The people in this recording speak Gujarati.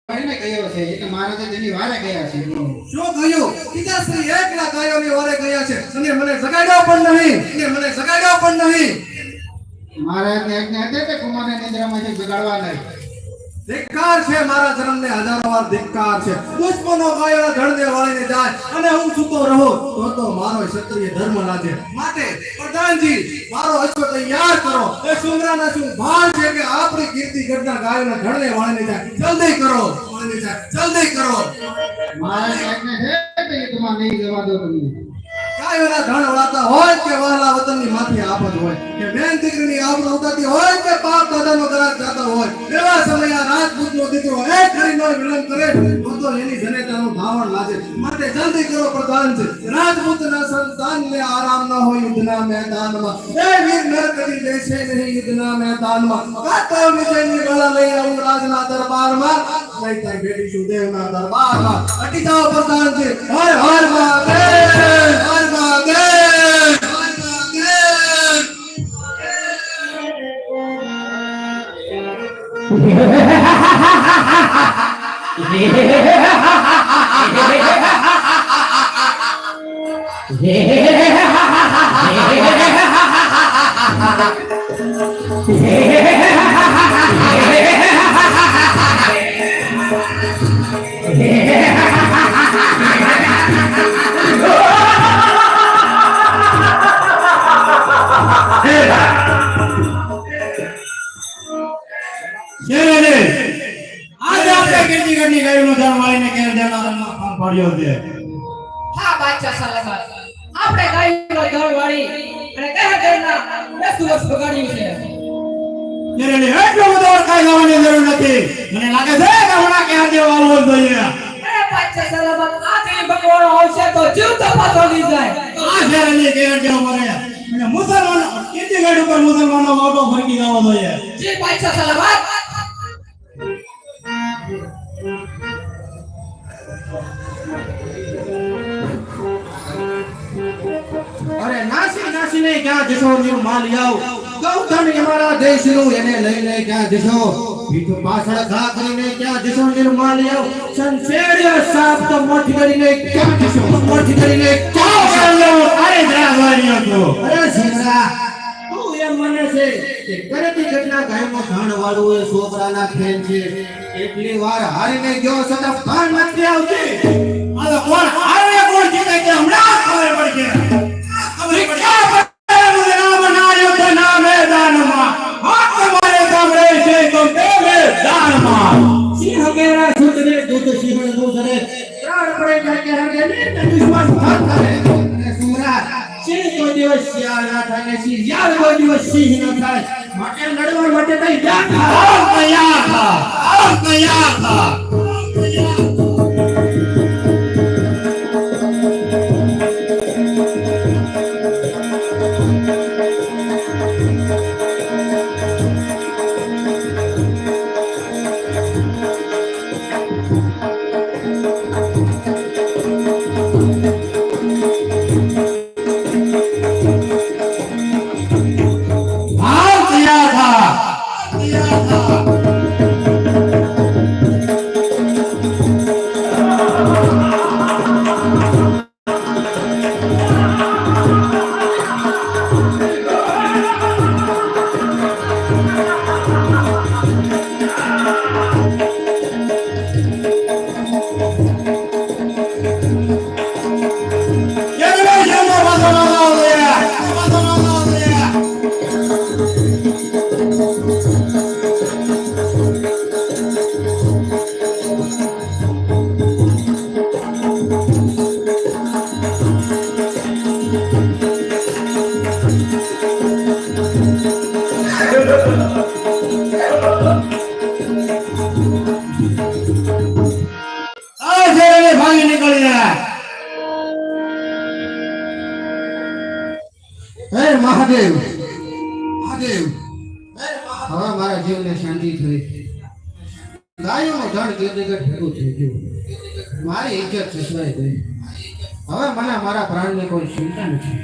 એને કહ્યો છે એટલે મહારાજે તેની વારે ગયા છે. શું કહ્યું? પિતાશ્રી એકલા ગાયોની વારે ગયા છે અને મને જગાડ્યો પણ નહીં. મહારાજને આજ્ઞા હતી કે કુમારને નિદ્રામાંથી જગાડવા નહીં. ધિક્કાર છે, મારા જન્મને હજારો વાર ધિક્કાર છે. દુશ્મનો ગાયોના ધડને વાળીને જાય અને હું સૂતો રહું તો મારો ક્ષત્રિય ધર્મ લાગે. માટે પ્રધાનજી મારો અશ્વ તૈયાર કરો. એ સુમરાના શું ભાન છે કે આપણી કીર્તિ ઘટના ગાયોના ધડને વાળીને જાય. જલ્દી કરો. મહારાજને આજ્ઞા છે કે એ તમારે નહીં જવા દો તમને. ગાયોના ધણ વળાતા હોય કે વહાલા વતનની માથે આફત હોય કે બેન દીકરીની આબરૂ ઉતારતી હોય કે બાપ દાદાનો ગરાક જાતો હોય, એવા સમયે આ રાજપૂતનો દીકરો એક ઘડીનો વિલંબ કરે તો એની જનેતાનું ધાવણ લાગે. માટે જલ્દી કરો પ્રધાનજી. રાજપૂતના સંતાનને આરામ ન હોય યુદ્ધના મેદાનમાં. એ વીર નર કદી બેસે નહીં યુદ્ધના મેદાનમાં. કાતો વિજયની ગળા લઈ આવું રાજના દરબારમાં, નહીં તાર બેટી સુદેવના દરબારમાં. અટી જાઓ પ્રધાનજી. હર હર મહાદેવ. આપણે ગાયનો ધણ વાળી અને કયા કયા 10 વર્ષ બગાડ્યું છે. જેને એટલો બધો કાઈ લાવવાની જરૂર નથી. મને લાગે છે કે હમણાં કે આજે વાળવો જોઈએ. અરે બાદશાહ સલામત આથી બકવાડો આવશે તો જીવ તો પાછો લઈ જાય. આ શેરની કેર કેવો મરે અને મુસલમાનો કીધી ગાડી ઉપર મુસલમાનો વાટો ફરકી જવો જોઈએ. જી બાદશાહ સલામત. અરે નાસી ને ક્યાં જશો? ન્યુ માલ આવ ગૌધન અમારા દેશનું એને લઈને ક્યાં જશો? પીઠ પાછળ ઘા કરીને ક્યાં જશો? ન્યુ માલ આવ સંસેડિયો સાપ તો મોઠી કરીને ક્યાં જશો? અરે દ્રાવાણીઓ તો અરે સિમરા તું એમ મને છે કે કરતી ઘટના ગાયમાં ધાણ વાળું એ છોકરાના ખેલ છે. એટલી વાર હારીને ગયો છતાં ભાન નથી આવતી. આ તો કોણ હારે કોણ જીતે કે હમણાં ખબર પડશે. સિંહ કેરા છૂટને દૂધ સિંહ દૂધ રે ત્રણ પડે કે હગે ને દુશ્મન ભાગ કરે. અને સુમરા સિંહ કોઈ દિવસ શિયાળ ના થાય ને શિયાળ કોઈ દિવસ સિંહ ન થાય. માટે લડવા માટે તૈયાર થા. ભાગી નીકળી રહ્યા. હે મહાદેવ. હવે મારા જીવને શાંતિ થઈ. ગાયોનો ધણ ગીરગટ ભેગું થઈ ગયું. મારી ઇજ્જત સસવાઈ ગઈ. હવે મને મારા પ્રાણની કોઈ ચિંતા નથી.